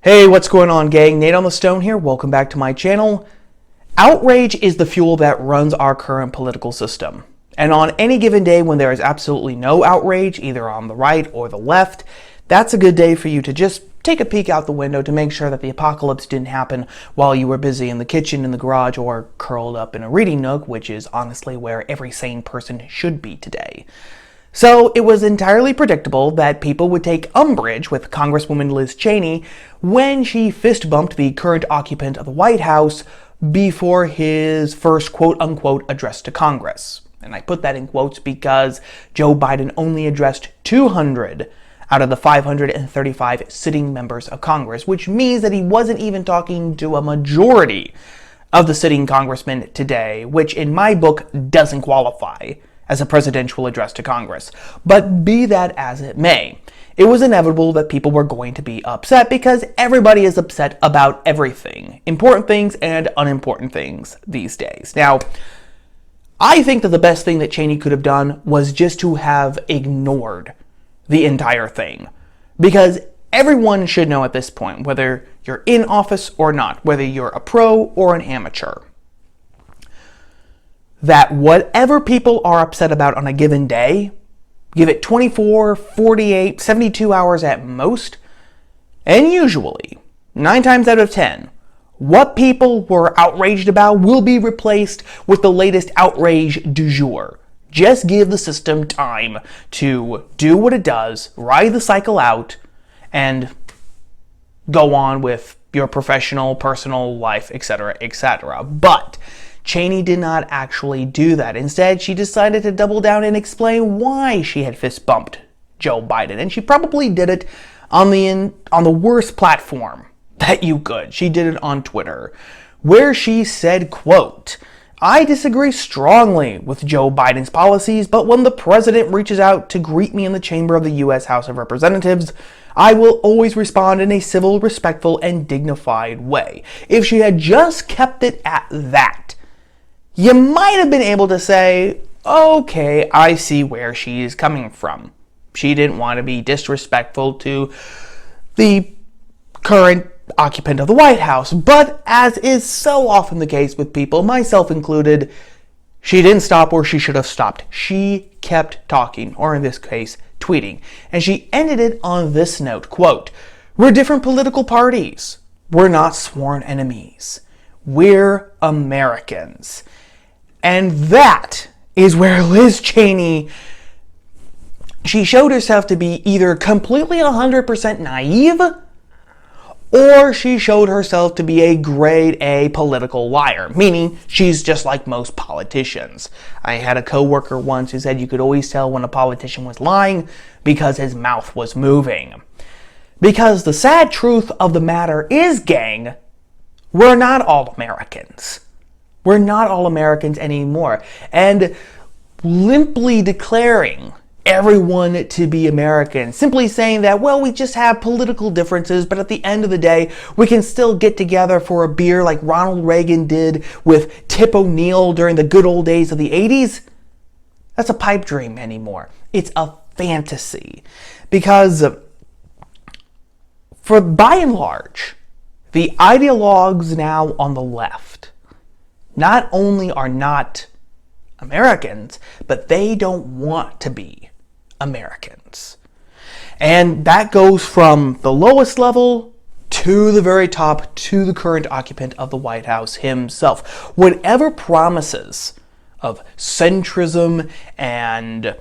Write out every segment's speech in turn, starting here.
Hey, what's going on, gang? Nate on the Stone here. Welcome back to my channel. Outrage is the fuel that runs our current political system. And on any given day when there is absolutely no outrage, either on the right or the left, that's a good day for you to just take a peek out the window to make sure that the apocalypse didn't happen while you were busy in the kitchen, in the garage, or curled up in a reading nook, which is honestly where every sane person should be today. So it was entirely predictable that people would take umbrage with Congresswoman Liz Cheney when she fist bumped the current occupant of the White House before his first quote-unquote address to Congress. And I put that in quotes because Joe Biden only addressed 200 out of the 535 sitting members of Congress, which means that he wasn't even talking to a majority of the sitting congressmen today, which in my book doesn't qualify as a presidential address to Congress. But be that as it may, it was inevitable that people were going to be upset because everybody is upset about everything, important things and unimportant things these days. Now, I think that the best thing that Cheney could have done was just to have ignored the entire thing, because everyone should know at this point, whether you're in office or not, whether you're a pro or an amateur, that whatever people are upset about on a given day, give it 24, 48, 72 hours at most, and usually, 9 times out of 10, what people were outraged about will be replaced with the latest outrage du jour. Just give the system time to do what it does, ride the cycle out, and go on with your professional, personal life, etc., etc. But Cheney did not actually do that. Instead, she decided to double down and explain why she had fist bumped Joe Biden. And she probably did it on the worst platform that you could. She did it on Twitter, where she said, quote, "I disagree strongly with Joe Biden's policies, but when the president reaches out to greet me in the chamber of the U.S. House of Representatives, I will always respond in a civil, respectful, and dignified way." If she had just kept it at that, you might have been able to say, okay, I see where she is coming from. She didn't want to be disrespectful to the current occupant of the White House. But as is so often the case with people, myself included, she didn't stop where she should have stopped. She kept talking, or in this case, tweeting. And she ended it on this note, quote, "We're different political parties. We're not sworn enemies. We're Americans." And that is where Liz Cheney, she showed herself to be either completely 100% naive, or she showed herself to be a grade A political liar, meaning she's just like most politicians. I had a coworker once who said you could always tell when a politician was lying because his mouth was moving. Because the sad truth of the matter is, gang, we're not all Americans. We're not all Americans anymore. And limply declaring everyone to be American, simply saying that, well, we just have political differences, but at the end of the day, we can still get together for a beer like Ronald Reagan did with Tip O'Neill during the good old days of the 80s, that's a pipe dream anymore. It's a fantasy. Because for by and large, the ideologues now on the left not only are not Americans, but they don't want to be Americans. And that goes from the lowest level to the very top, to the current occupant of the White House himself. Whatever promises of centrism and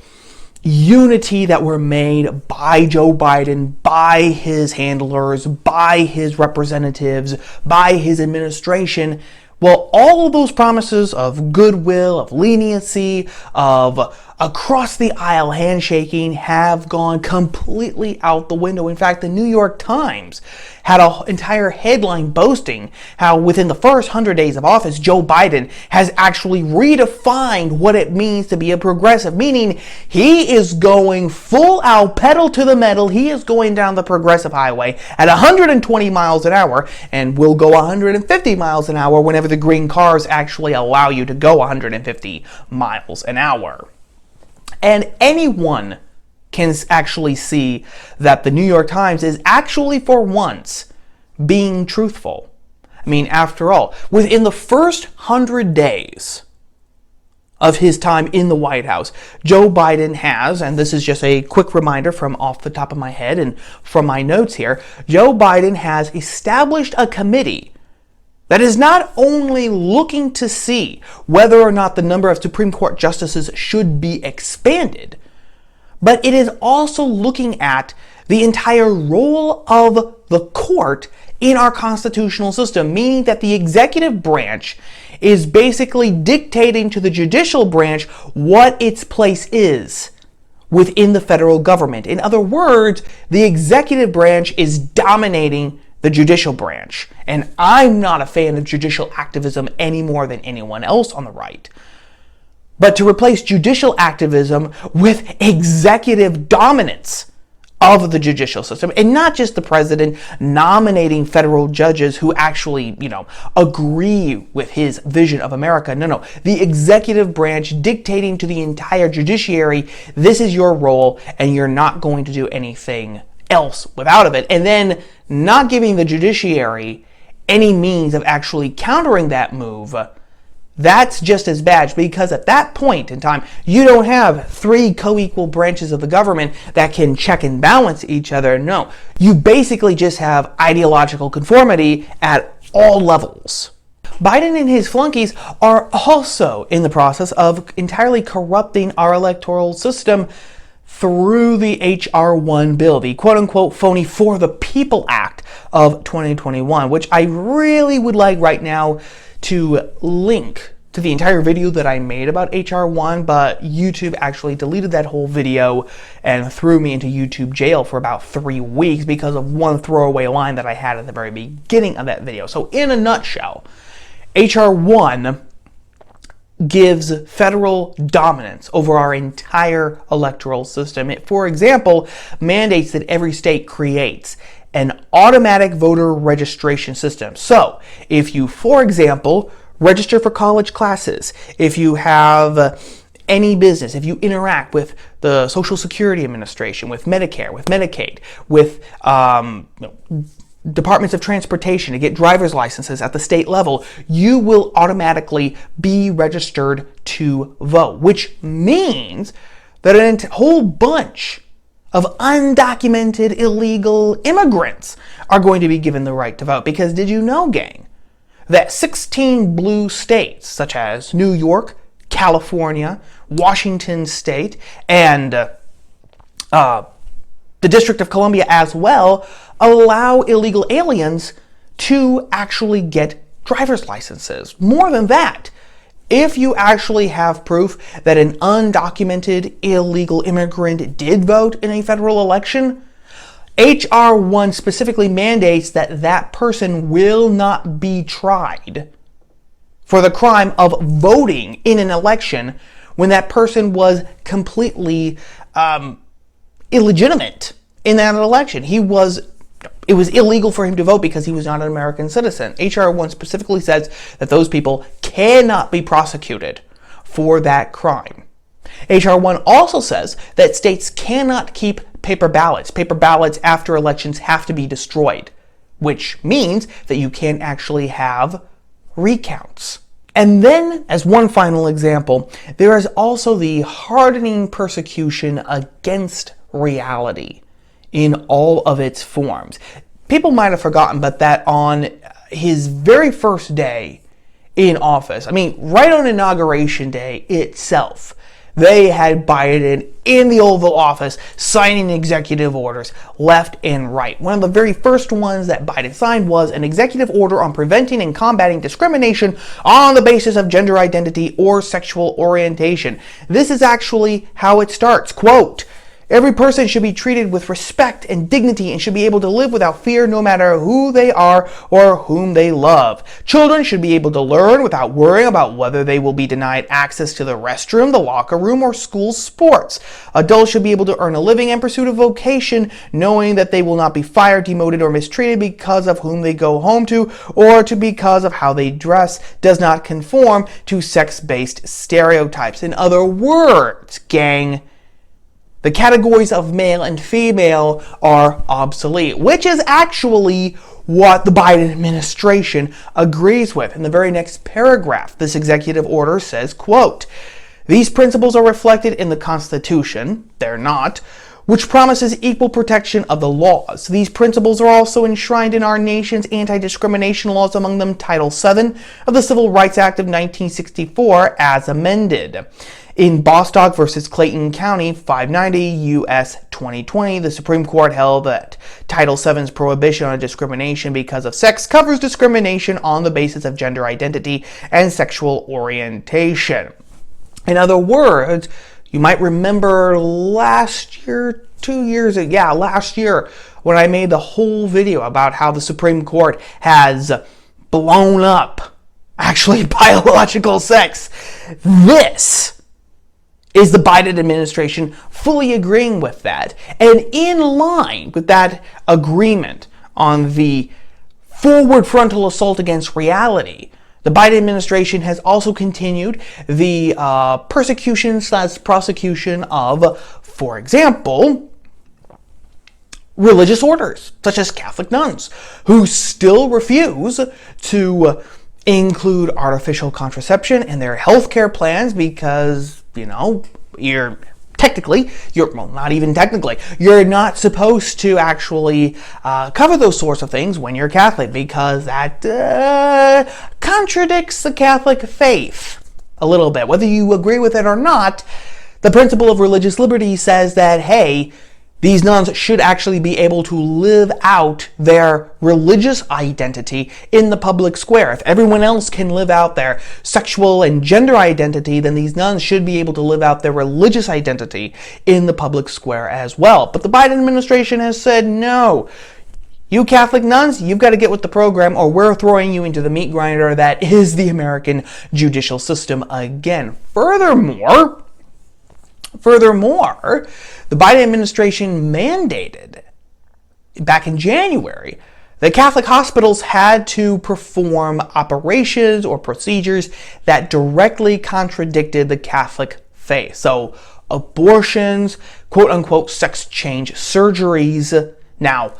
unity that were made by Joe Biden, by his handlers, by his representatives, by his administration, well, all of those promises of goodwill, of leniency, of across the aisle handshaking have gone completely out the window. In fact, the New York Times had an entire headline boasting how within the first 100 days of office, Joe Biden has actually redefined what it means to be a progressive, meaning he is going full out pedal to the metal. He is going down the progressive highway at 120 miles an hour and will go 150 miles an hour whenever the green cars actually allow you to go 150 miles an hour. And anyone can actually see that the New York Times is actually for once being truthful. I mean, after all, within the first 100 days of his time in the White House, Joe Biden has, and this is just a quick reminder from off the top of my head and from my notes here, Joe Biden has established a committee that is not only looking to see whether or not the number of Supreme Court justices should be expanded, but it is also looking at the entire role of the court in our constitutional system, meaning that the executive branch is basically dictating to the judicial branch what its place is within the federal government. In other words, the executive branch is dominating the judicial branch. And I'm not a fan of judicial activism any more than anyone else on the right. But to replace judicial activism with executive dominance of the judicial system, and not just the president nominating federal judges who actually, agree with his vision of America. No. The executive branch dictating to the entire judiciary, this is your role, and you're not going to do anything else without of it. And then not giving the judiciary any means of actually countering that move. That's just as bad, because at that point in time, you don't have three co-equal branches of the government that can check and balance each other. No, you basically just have ideological conformity at all levels. Biden and his flunkies are also in the process of entirely corrupting our electoral system through the H.R. 1 bill, the quote-unquote phony For the People Act of 2021, which I really would like right now to link to the entire video that I made about H.R. 1, but YouTube actually deleted that whole video and threw me into YouTube jail for about 3 weeks because of one throwaway line that I had at the very beginning of that video. So in a nutshell, H.R. 1 gives federal dominance over our entire electoral system. It, for example, mandates that every state creates an automatic voter registration system. So, if you, for example, register for college classes, if you have any business, if you interact with the Social Security Administration, with Medicare, with Medicaid, with departments of transportation to get driver's licenses at the state level, you will automatically be registered to vote, which means that a whole bunch of undocumented illegal immigrants are going to be given the right to vote. Because did you know, gang, that 16 blue states, such as New York, California, Washington State, and the District of Columbia as well, allow illegal aliens to actually get driver's licenses? More than that, if you actually have proof that an undocumented illegal immigrant did vote in a federal election, H.R. 1 specifically mandates that that person will not be tried for the crime of voting in an election when that person was completely illegitimate in that election. It was illegal for him to vote because he was not an American citizen. H.R. 1 specifically says that those people cannot be prosecuted for that crime. H.R. 1 also says that states cannot keep paper ballots. Paper ballots after elections have to be destroyed, which means that you can't actually have recounts. And then, as one final example, there is also the hardening persecution against reality in all of its forms. People might have forgotten, but that on his very first day in office, right on Inauguration Day itself, they had Biden in the Oval Office signing executive orders left and right. One of the very first ones that Biden signed was an executive order on preventing and combating discrimination on the basis of gender identity or sexual orientation. This is actually how it starts. Quote, "Every person should be treated with respect and dignity and should be able to live without fear no matter who they are or whom they love. Children should be able to learn without worrying about whether they will be denied access to the restroom, the locker room, or school sports. Adults should be able to earn a living and pursue a vocation knowing that they will not be fired, demoted, or mistreated because of whom they go home to or because of how they dress does not conform to sex-based stereotypes." In other words, gang, The categories of male and female are obsolete, which is actually what the Biden administration agrees with. In the very next paragraph, this executive order says, quote, "These principles are reflected in the Constitution," they're not, "which promises equal protection of the laws. These principles are also enshrined in our nation's anti-discrimination laws, among them Title VII of the Civil Rights Act of 1964 as amended." In Bostock versus Clayton County, 590 U.S. 2020, the Supreme Court held that Title VII's prohibition on discrimination because of sex covers discrimination on the basis of gender identity and sexual orientation. In other words, you might remember last year, last year, when I made the whole video about how the Supreme Court has blown up, actually, biological sex. This is the Biden administration fully agreeing with that. And in line with that agreement on the forward frontal assault against reality, the Biden administration has also continued the persecution/prosecution of, for example, religious orders, such as Catholic nuns, who still refuse to include artificial contraception in their healthcare plans because, you're not supposed to actually cover those sorts of things when you're Catholic, because that contradicts the Catholic faith a little bit. Whether you agree with it or not, the principle of religious liberty says that, hey, these nuns should actually be able to live out their religious identity in the public square. If everyone else can live out their sexual and gender identity, then these nuns should be able to live out their religious identity in the public square as well. But the Biden administration has said, no, you Catholic nuns, you've got to get with the program, or we're throwing you into the meat grinder that is the American judicial system again. Furthermore, the Biden administration mandated back in January that Catholic hospitals had to perform operations or procedures that directly contradicted the Catholic faith. So abortions, quote unquote, sex change surgeries. Now,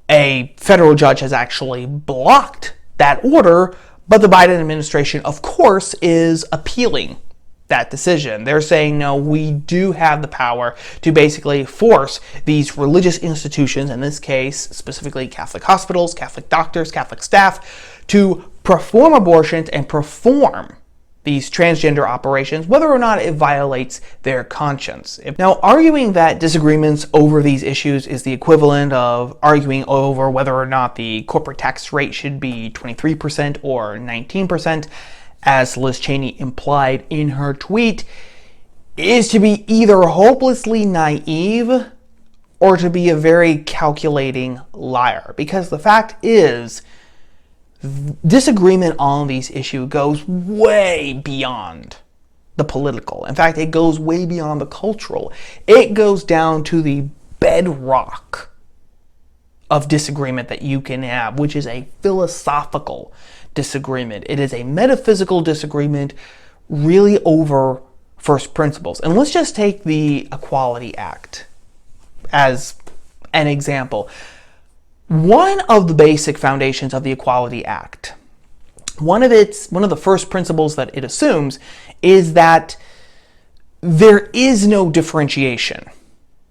a federal judge has actually blocked that order, but the Biden administration, of course, is appealing that decision. They're saying, no, we do have the power to basically force these religious institutions, in this case, specifically Catholic hospitals, Catholic doctors, Catholic staff, to perform abortions and perform these transgender operations, whether or not it violates their conscience. Now, arguing that disagreements over these issues is the equivalent of arguing over whether or not the corporate tax rate should be 23% or 19%, as Liz Cheney implied in her tweet, is to be either hopelessly naive or to be a very calculating liar. Because the fact is, disagreement on these issues goes way beyond the political. In fact, it goes way beyond the cultural. It goes down to the bedrock of disagreement that you can have, which is a philosophical disagreement. It is a metaphysical disagreement really over first principles. And let's just take the Equality Act as an example. One of the basic foundations of the Equality Act, one of the first principles that it assumes is that there is no differentiation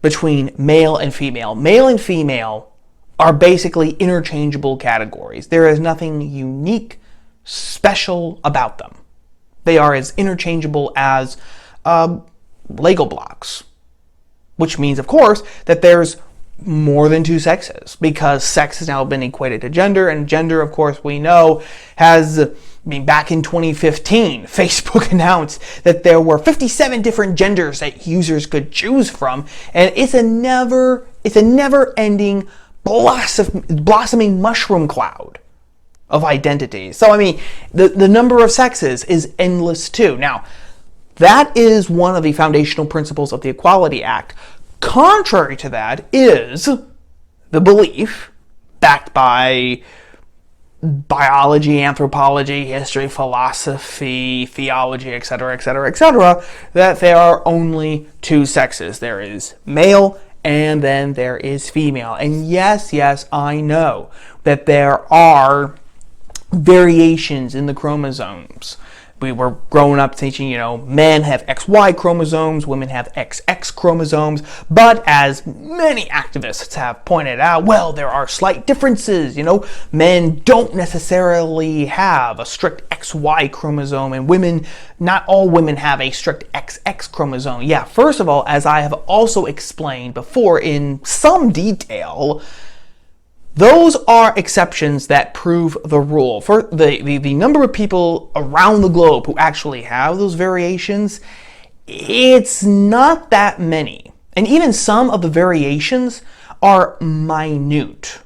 between male and female. Male and female are basically interchangeable categories. There is nothing unique, special about them. They are as interchangeable as Lego blocks, which means, of course, that there's more than two sexes, because sex has now been equated to gender, and gender, of course, we know back in 2015, Facebook announced that there were 57 different genders that users could choose from, and it's a never-ending blossoming mushroom cloud of identities. So, the number of sexes is endless too. Now, that is one of the foundational principles of the Equality Act. Contrary to that is the belief, backed by biology, anthropology, history, philosophy, theology, etc., etc., etc., that there are only two sexes. There is male and then there is female. And yes, I know that there are variations in the chromosomes. We were growing up teaching, men have XY chromosomes, women have XX chromosomes, but as many activists have pointed out, well, there are slight differences, men don't necessarily have a strict XY chromosome, and women, not all women have a strict XX chromosome. Yeah, first of all, as I have also explained before in some detail, those are exceptions that prove the rule. For the number of people around the globe who actually have those variations, it's not that many. And even some of the variations are minute.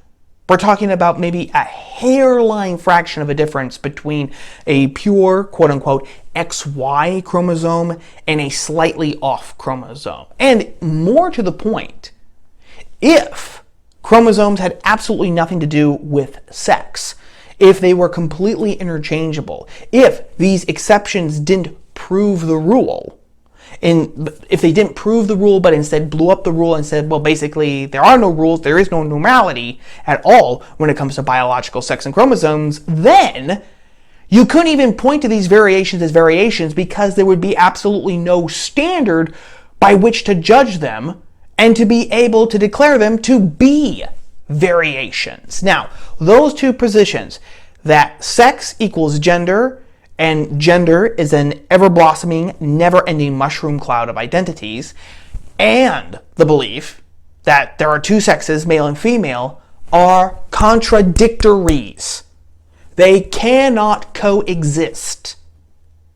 We're talking about maybe a hairline fraction of a difference between a pure, quote-unquote, XY chromosome and a slightly off chromosome. And more to the point, if chromosomes had absolutely nothing to do with sex, if they were completely interchangeable, if these exceptions didn't prove the rule, and if they didn't prove the rule but instead blew up the rule and said, well, basically there are no rules, there is no normality at all when it comes to biological sex and chromosomes, then you couldn't even point to these variations as variations because there would be absolutely no standard by which to judge them and to be able to declare them to be variations. Now, those two positions, that sex equals gender, and gender is an ever-blossoming, never-ending mushroom cloud of identities, and the belief that there are two sexes, male and female, are contradictories. They cannot coexist.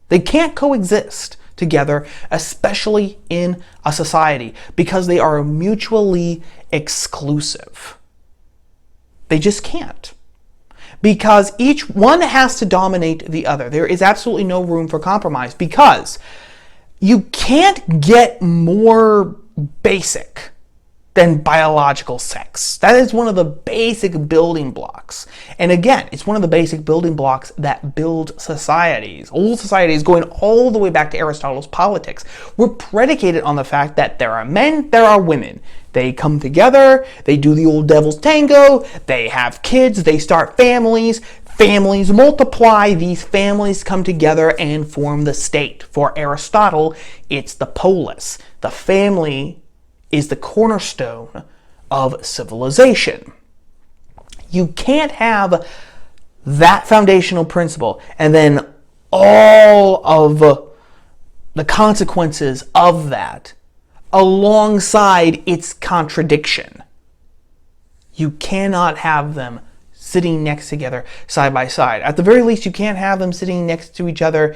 They can't coexist together, especially in a society, because they are mutually exclusive. They just can't. Because each one has to dominate the other. There is absolutely no room for compromise because you can't get more basic than biological sex. That is one of the basic building blocks. And again, it's one of the basic building blocks that build societies. Old societies, going all the way back to Aristotle's Politics, were predicated on the fact that there are men, there are women. They come together, they do the old devil's tango, they have kids, they start families, families multiply, these families come together and form the state. For Aristotle, it's the polis. The family is the cornerstone of civilization. You can't have that foundational principle and then all of the consequences of that alongside its contradiction. You cannot have them sitting next together side by side. At the very least, you can't have them sitting next to each other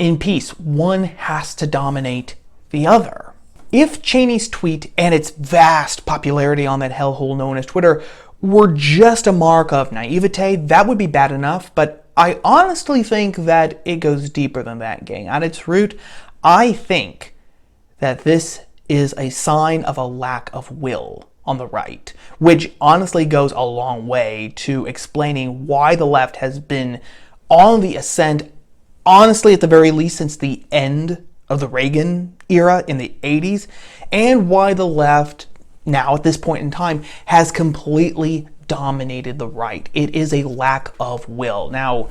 in peace. One has to dominate the other. If Cheney's tweet and its vast popularity on that hellhole known as Twitter were just a mark of naivete, that would be bad enough, but I honestly think that it goes deeper than that, gang. At its root, I think that this is a sign of a lack of will on the right, which honestly goes a long way to explaining why the left has been on the ascent, honestly, at the very least, since the end of the Reagan era in the 80s, and why the left now at this point in time has completely dominated the right. It is a lack of will. Now,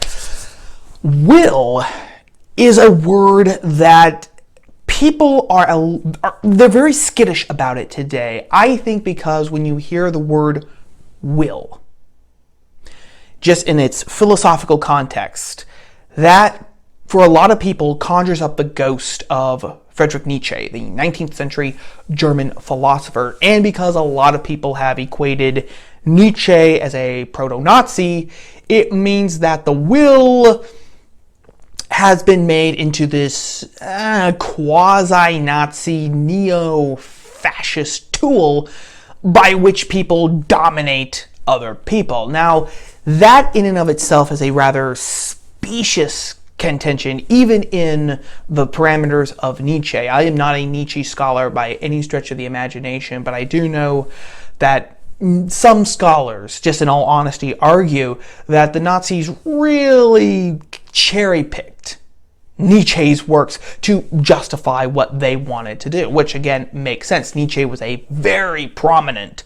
will is a word that people they're very skittish about it today. I think because when you hear the word will, just in its philosophical context, that for a lot of people conjures up the ghost of Friedrich Nietzsche, the 19th century German philosopher. And because a lot of people have equated Nietzsche as a proto-Nazi, it means that the will has been made into this quasi-Nazi, neo-fascist tool by which people dominate other people. Now, that in and of itself is a rather specious contention, even in the parameters of Nietzsche. I am not a Nietzsche scholar by any stretch of the imagination, but I do know that some scholars, just in all honesty, argue that the Nazis really cherry-picked Nietzsche's works to justify what they wanted to do, which again makes sense. Nietzsche was a very prominent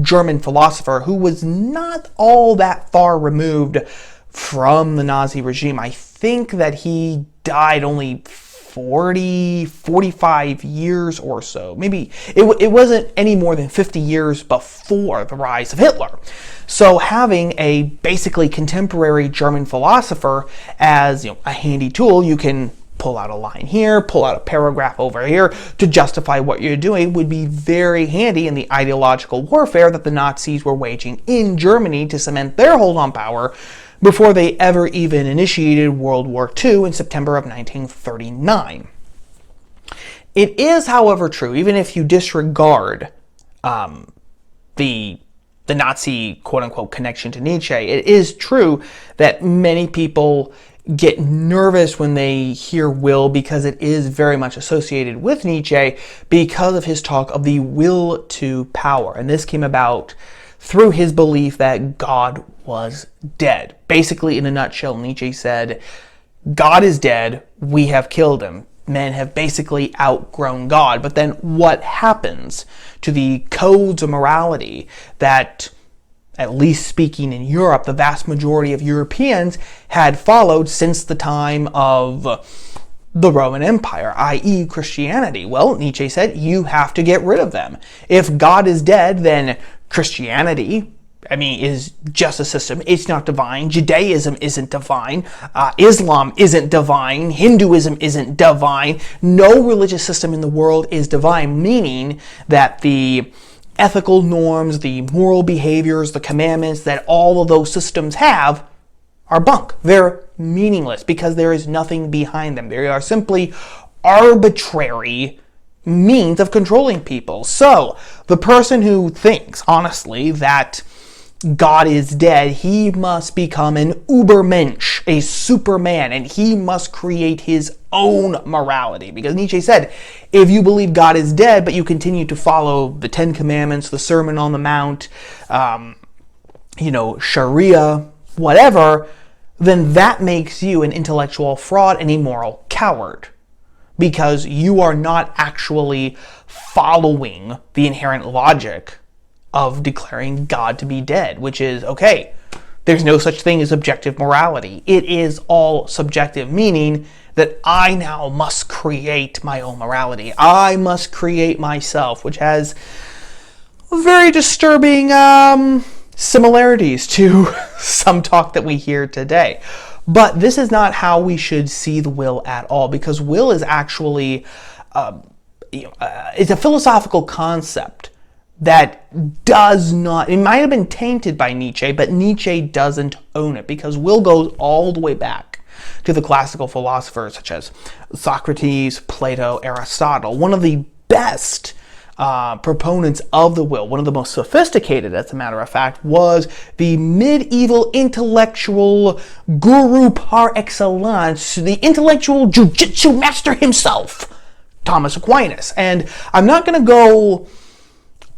German philosopher who was not all that far removed from the Nazi regime. I think that he died only 45 years or so. Maybe it wasn't any more than 50 years before the rise of Hitler. So having a basically contemporary German philosopher as a handy tool, you can pull out a line here, pull out a paragraph over here to justify what you're doing, would be very handy in the ideological warfare that the Nazis were waging in Germany to cement their hold on power before they ever even initiated World War II in September of 1939. It is, however, true, even if you disregard the Nazi quote-unquote connection to Nietzsche, it is true that many people get nervous when they hear will, because it is very much associated with Nietzsche because of his talk of the will to power. And this came about through his belief that God was dead. Basically, in a nutshell, Nietzsche said, God is dead, we have killed him. Men have basically outgrown God. But then what happens to the codes of morality that, at least speaking in Europe, the vast majority of Europeans had followed since the time of the Roman Empire, i.e. Christianity? Well, Nietzsche said, you have to get rid of them. If God is dead, then Christianity, is just a system. It's not divine. Judaism isn't divine. Islam isn't divine. Hinduism isn't divine. No religious system in the world is divine, meaning that the ethical norms, the moral behaviors, the commandments that all of those systems have are bunk. They're meaningless because there is nothing behind them. They are simply arbitrary means of controlling people. So, the person who thinks, honestly, that God is dead, he must become an Übermensch, a Superman, and he must create his own morality. Because Nietzsche said, if you believe God is dead, but you continue to follow the Ten Commandments, the Sermon on the Mount, Sharia, whatever, then that makes you an intellectual fraud and a moral coward. Because you are not actually following the inherent logic of declaring God to be dead, which is, okay, there's no such thing as objective morality. It is all subjective, meaning that I now must create my own morality. I must create myself, which has very disturbing similarities to some talk that we hear today. But this is not how we should see the will at all, because will is actually it's a philosophical concept that does not, it might have been tainted by Nietzsche, but Nietzsche doesn't own it, because will goes all the way back to the classical philosophers such as Socrates, Plato, Aristotle. One of the best proponents of the will, one of the most sophisticated, as a matter of fact, was the medieval intellectual guru par excellence, the intellectual jiu-jitsu master himself, Thomas Aquinas. And I'm not going to go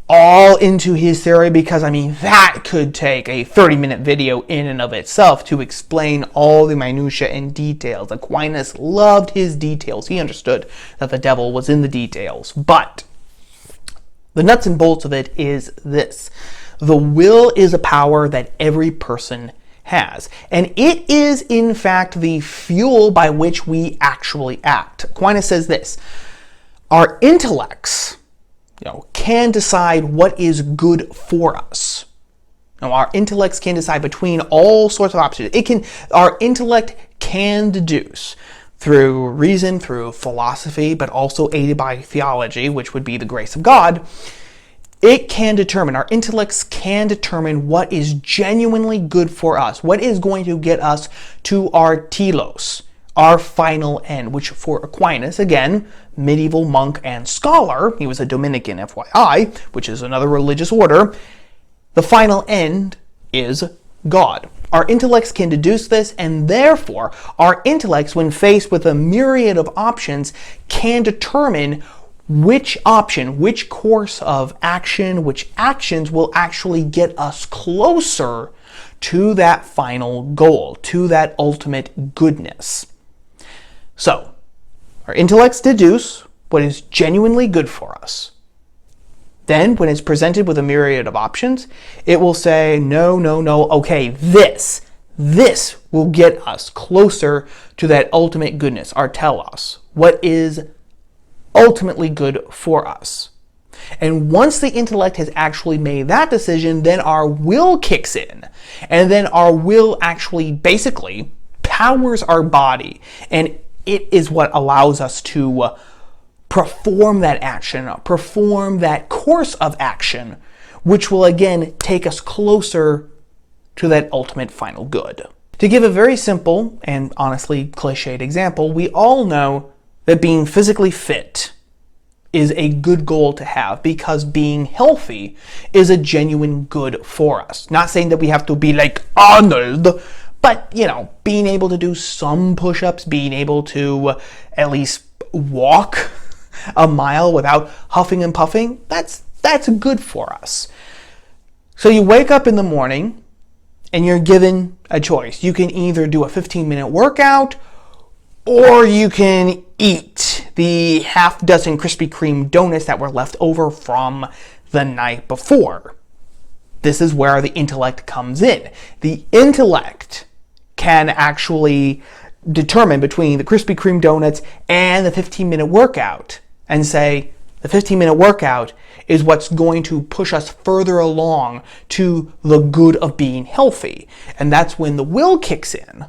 all into his theory, because that could take a 30-minute video in and of itself to explain all the minutiae and details. Aquinas loved his details. He understood that the devil was in the details. But the nuts and bolts of it is this: the will is a power that every person has, and it is in fact the fuel by which we actually act. Aquinas says this: our intellects can decide what is good for us. Now, our intellects can decide between all sorts of options. Our intellect can deduce through reason, through philosophy, but also aided by theology, which would be the grace of God. It can determine, our intellects can determine what is genuinely good for us, what is going to get us to our telos, our final end, which for Aquinas, again, medieval monk and scholar, he was a Dominican, FYI, which is another religious order, the final end is God. Our intellects can deduce this, and therefore, our intellects, when faced with a myriad of options, can determine which option, which course of action, which actions will actually get us closer to that final goal, to that ultimate goodness. So, our intellects deduce what is genuinely good for us. Then, when it's presented with a myriad of options, it will say, no, okay, this will get us closer to that ultimate goodness, or tell us what is ultimately good for us. And once the intellect has actually made that decision, then our will kicks in. And then our will actually basically powers our body. And it is what allows us to perform that action, perform that course of action, which will again take us closer to that ultimate final good. To give a very simple and honestly cliched example, we all know that being physically fit is a good goal to have because being healthy is a genuine good for us. Not saying that we have to be like Arnold, but being able to do some push-ups, being able to at least walk a mile without huffing and puffing, that's good for us. So you wake up in the morning and you're given a choice. You can either do a 15-minute workout or you can eat the half dozen Krispy Kreme donuts that were left over from the night before. This is where the intellect comes in. The intellect can actually determine between the Krispy Kreme donuts and the 15-minute workout and say the 15-minute workout is what's going to push us further along to the good of being healthy. And that's when the will kicks in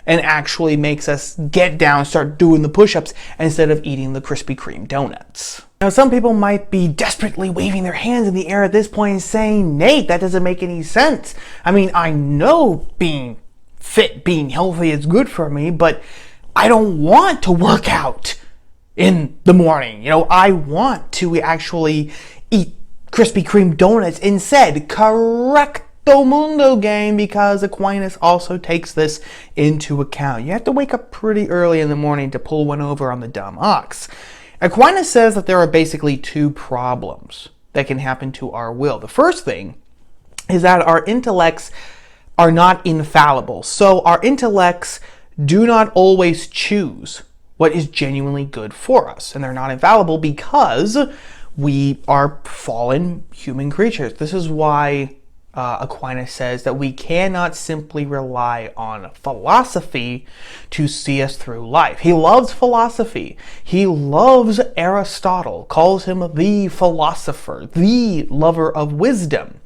and actually makes us get down, start doing the push-ups instead of eating the Krispy Kreme donuts. Now, some people might be desperately waving their hands in the air at this point and saying, Nate, that doesn't make any sense. I mean, I know being fit, being healthy is good for me, but I don't want to work out in the morning. I want to actually eat Krispy Kreme donuts instead. Correcto mundo, gang, because Aquinas also takes this into account. You have to wake up pretty early in the morning to pull one over on the dumb ox. Aquinas says that there are basically two problems that can happen to our will. The first thing is that our intellects are not infallible. So our intellects do not always choose what is genuinely good for us. And they're not infallible because we are fallen human creatures. This is why Aquinas says that we cannot simply rely on philosophy to see us through life. He loves philosophy. He loves Aristotle, calls him the philosopher, the lover of wisdom.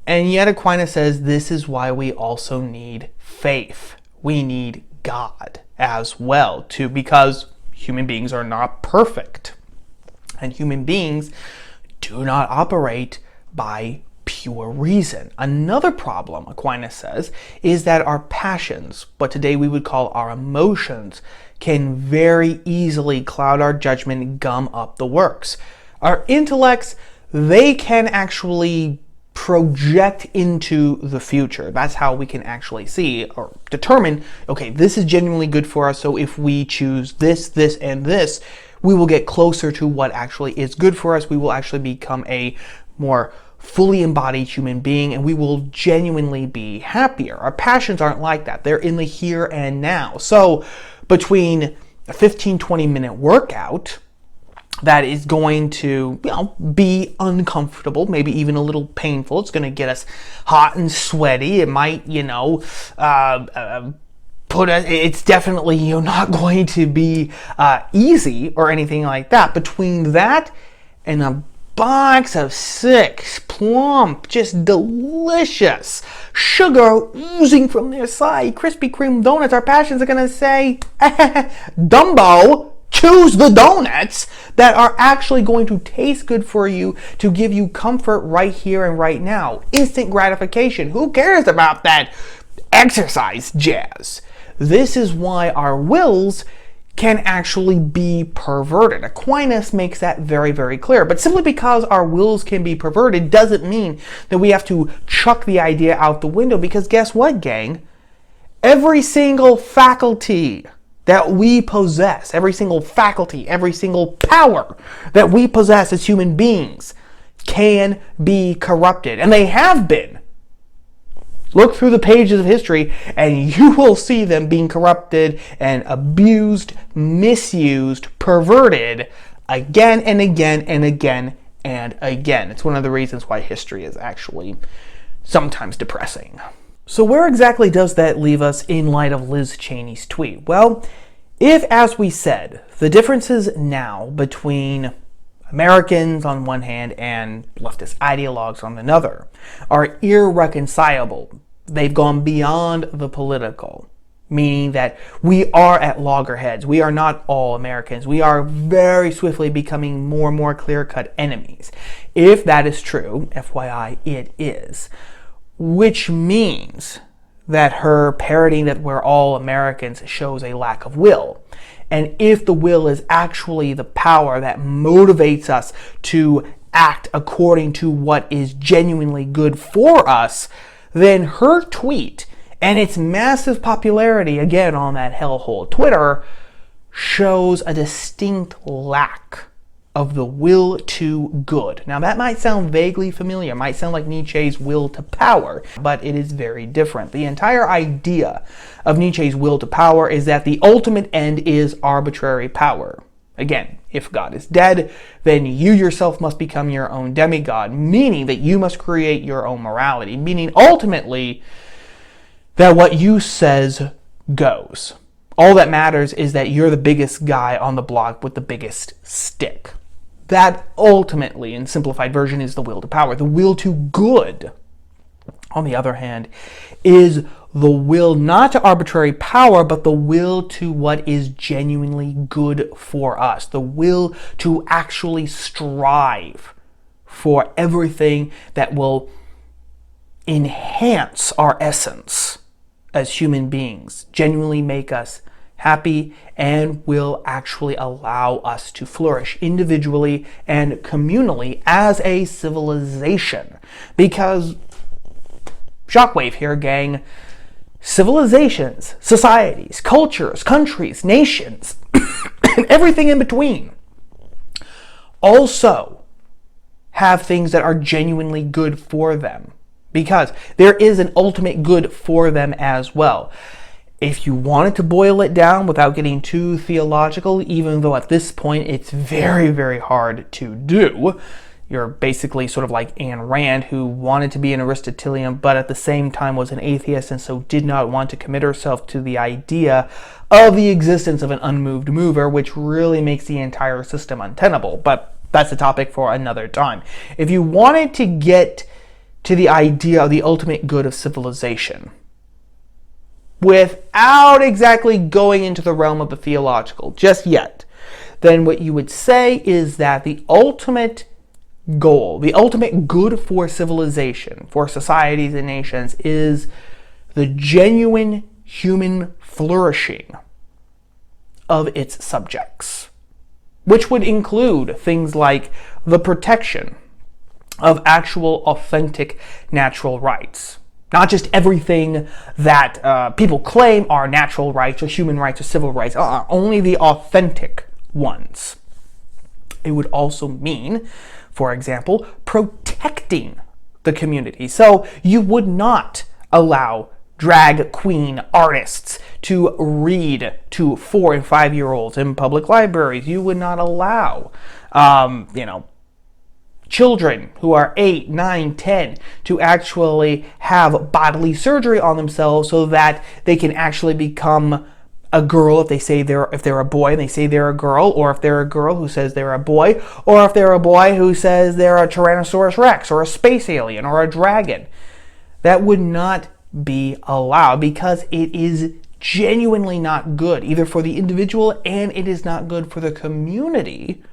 And yet Aquinas says this is why we also need faith. We need God as well, too, because human beings are not perfect. And human beings do not operate by pure reason. Another problem, Aquinas says, is that our passions, what today we would call our emotions, can very easily cloud our judgment and gum up the works. Our intellects, they can actually project into the future. That's how we can actually see or determine, okay, this is genuinely good for us, so if we choose this, this, and this, we will get closer to what actually is good for us. We will actually become a more fully embodied human being, and we will genuinely be happier. Our passions aren't like that. They're in the here and now. So between a 15-20 minute workout that is going to be uncomfortable, maybe even a little painful, it's going to get us hot and sweaty, it might it's definitely not going to be easy or anything like that. Between that and a box of 6 plump, just delicious, sugar oozing from their side Krispy Kreme donuts, our passions are going to say, Dumbo, choose the donuts that are actually going to taste good for you, to give you comfort right here and right now. Instant gratification. Who cares about that exercise jazz? This is why our wills can actually be perverted. Aquinas makes that very, very clear. But simply because our wills can be perverted doesn't mean that we have to chuck the idea out the window, because guess what, gang? Every single faculty that we possess, every single faculty, every single power that we possess as human beings can be corrupted. And they have been. Look through the pages of history and you will see them being corrupted and abused, misused, perverted again and again and again and again. It's one of the reasons why history is actually sometimes depressing. So where exactly does that leave us in light of Liz Cheney's tweet? Well, if, as we said, the differences now between Americans on one hand and leftist ideologues on another are irreconcilable, they've gone beyond the political, meaning that we are at loggerheads. We are not all Americans. We are very swiftly becoming more and more clear-cut enemies. If that is true, FYI, it is, which means that her parroting that we're all Americans shows a lack of will. And if the will is actually the power that motivates us to act according to what is genuinely good for us, then her tweet and its massive popularity, again on that hellhole Twitter, shows a distinct lack of the will to good. Now that might sound vaguely familiar, might sound like Nietzsche's will to power, but it is very different. The entire idea of Nietzsche's will to power is that the ultimate end is arbitrary power. Again, if God is dead, then you yourself must become your own demigod, meaning that you must create your own morality, meaning ultimately that what you says goes. All that matters is that you're the biggest guy on the block with the biggest stick. That ultimately, in simplified version, is the will to power. The will to good, on the other hand, is the will not to arbitrary power, but the will to what is genuinely good for us. The will to actually strive for everything that will enhance our essence as human beings, genuinely make us happy, and will actually allow us to flourish individually and communally as a civilization. Because, shockwave here, gang, civilizations, societies, cultures, countries, nations, and everything in between also have things that are genuinely good for them. Because there is an ultimate good for them as well. If you wanted to boil it down without getting too theological, even though at this point it's very, very hard to do, you're basically sort of like Ayn Rand, who wanted to be an Aristotelian, but at the same time was an atheist and so did not want to commit herself to the idea of the existence of an unmoved mover, which really makes the entire system untenable. But that's a topic for another time. If you wanted to get to the idea of the ultimate good of civilization, without exactly going into the realm of the theological just yet, then what you would say is that the ultimate goal, the ultimate good for civilization, for societies and nations, is the genuine human flourishing of its subjects, which would include things like the protection of actual authentic natural rights. Not just everything that people claim are natural rights or human rights or civil rights, only the authentic ones. It would also mean, for example, protecting the community. So you would not allow drag queen artists to read to 4 and 5 year olds in public libraries. You would not allow, children who are 8, 9, 10 to actually have bodily surgery on themselves so that they can actually become a girl if they're a boy and they say they're a girl, or if they're a girl who says they're a boy, or if they're a boy who says they're a Tyrannosaurus Rex or a space alien or a dragon. That would not be allowed because it is genuinely not good, either for the individual, and it is not good for the community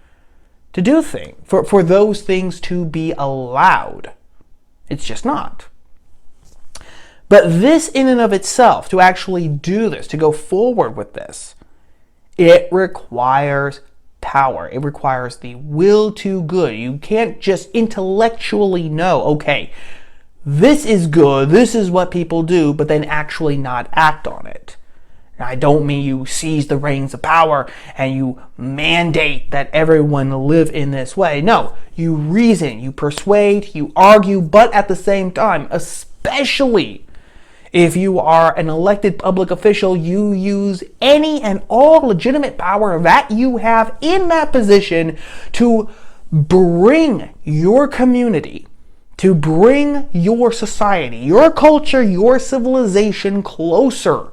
to do things, for those things to be allowed. It's just not. But this in and of itself, to actually do this, to go forward with this, it requires power. It requires the will to good. You can't just intellectually know, okay, this is good, this is what people do, but then actually not act on it. I don't mean you seize the reins of power and you mandate that everyone live in this way. No, you reason, you persuade, you argue, but at the same time, especially if you are an elected public official, you use any and all legitimate power that you have in that position to bring your community, to bring your society, your culture, your civilization closer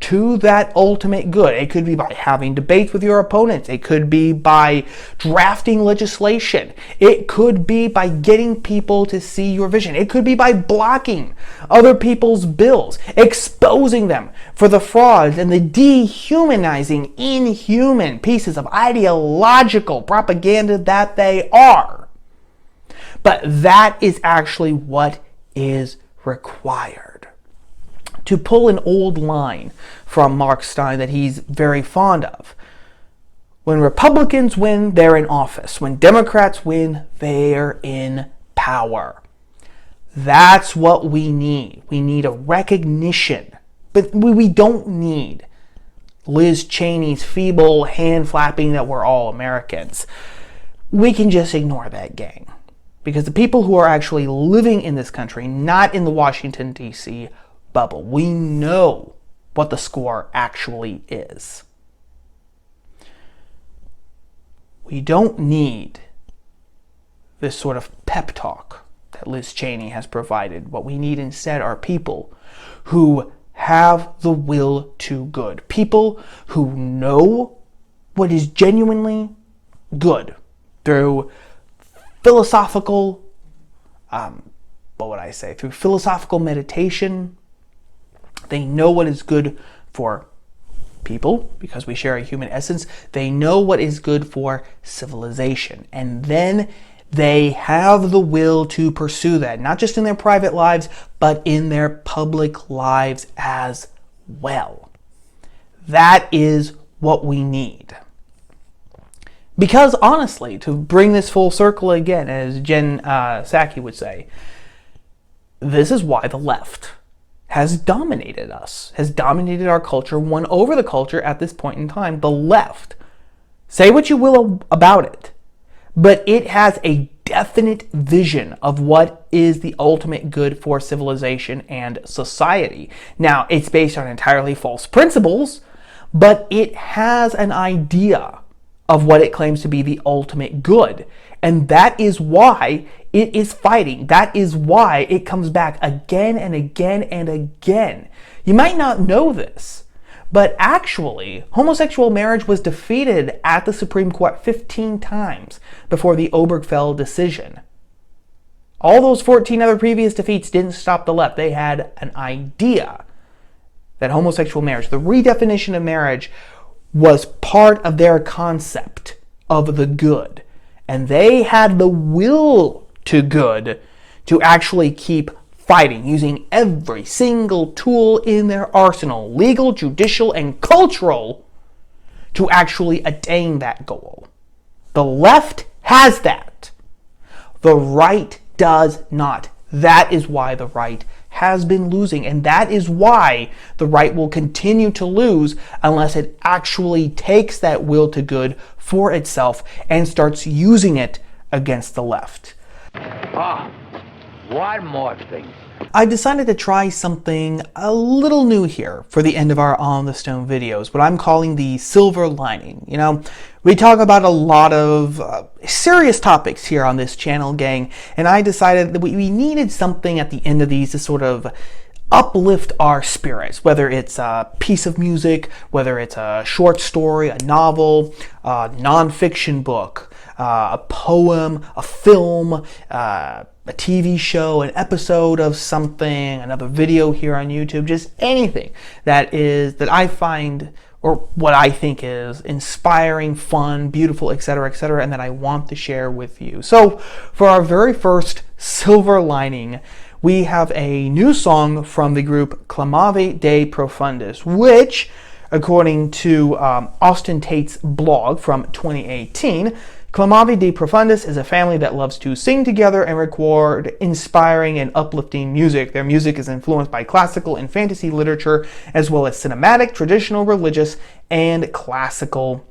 to that ultimate good. It could be by having debates with your opponents. It could be by drafting legislation. It could be by getting people to see your vision. It could be by blocking other people's bills, exposing them for the frauds and the dehumanizing, inhuman pieces of ideological propaganda that they are. But that is actually what is required. To pull an old line from Mark Stein that he's very fond of. When Republicans win, they're in office. When Democrats win, they're in power. That's what we need. We need a recognition. But we don't need Liz Cheney's feeble hand flapping that we're all Americans. We can just ignore that, gang. Because the people who are actually living in this country, not in the Washington, D.C. bubble, we know what the score actually is. We don't need this sort of pep talk that Liz Cheney has provided. What we need instead are people who have the will to good. People who know what is genuinely good through philosophical, through philosophical meditation. They know what is good for people because we share a human essence. They know what is good for civilization. And then they have the will to pursue that, not just in their private lives, but in their public lives as well. That is what we need. Because honestly, to bring this full circle again, as Jen Psaki would say, this is why the left has dominated us, has dominated our culture, won over the culture at this point in time. The left, say what you will about it, but it has a definite vision of what is the ultimate good for civilization and society. Now, it's based on entirely false principles, but it has an idea of what it claims to be the ultimate good. And that is why it is fighting. That is why it comes back again and again and again. You might not know this, but actually, homosexual marriage was defeated at the Supreme Court 15 times before the Obergefell decision. All those 14 other previous defeats didn't stop the left. They had an idea that homosexual marriage, the redefinition of marriage, was part of their concept of the good. And they had the will to good to actually keep fighting, using every single tool in their arsenal, legal, judicial, and cultural, to actually attain that goal. The left has that. The right does not. That is why the right has been losing, and that is why the right will continue to lose unless it actually takes that will to good for itself and starts using it against the left. One more thing. I decided to try something a little new here for the end of our On the Stone videos, what I'm calling the silver lining. You know, we talk about a lot of serious topics here on this channel, gang, and I decided that we needed something at the end of these to sort of uplift our spirits, whether it's a piece of music, whether it's a short story, a novel, a nonfiction book, a poem, a film, a TV show, an episode of something, another video here on YouTube, just anything that I find, or what I think is inspiring, fun, beautiful, etc., and that I want to share with you. So for our very first silver lining, we have a new song from the group Clamavi de Profundis, which, according to Austin Tate's blog from 2018, Clamavi de Profundis is a family that loves to sing together and record inspiring and uplifting music. Their music is influenced by classical and fantasy literature, as well as cinematic, traditional, religious, and classical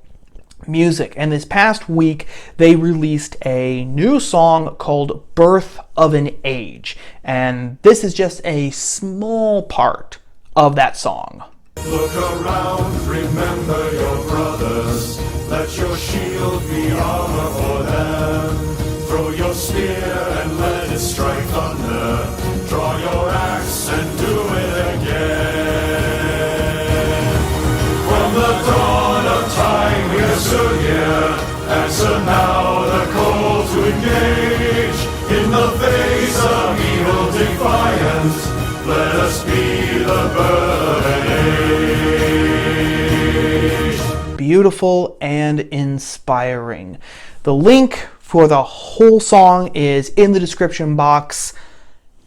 music. And this past week, they released a new song called Birth of an Age. And this is just a small part of that song. Look around, remember your brothers. Let your shield be armor for them. Throw your spear and let it strike thunder. Draw your axe and do it again. From the dawn of time, we're still here. Answer now the call to engage. In the face of evil defiance, let us be the birth of an age. Beautiful and inspiring. The link for the whole song is in the description box.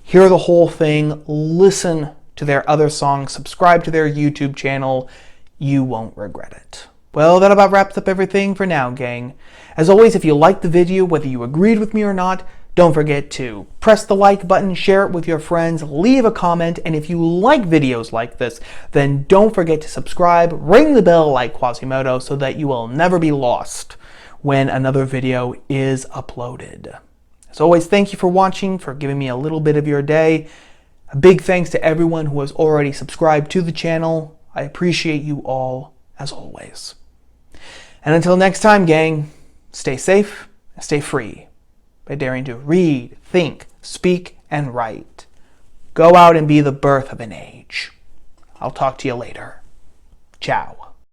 Hear the whole thing, listen to their other songs, subscribe to their YouTube channel. You won't regret it. Well, that about wraps up everything for now, gang. As always, if you liked the video, whether you agreed with me or not, don't forget to press the like button, share it with your friends, leave a comment, and if you like videos like this, then don't forget to subscribe, ring the bell like Quasimodo so that you will never be lost when another video is uploaded. As always, thank you for watching, for giving me a little bit of your day. A big thanks to everyone who has already subscribed to the channel. I appreciate you all, as always. And until next time, gang, stay safe and stay free by daring to read, think, speak, and write. Go out and be the birth of an age. I'll talk to you later. Ciao.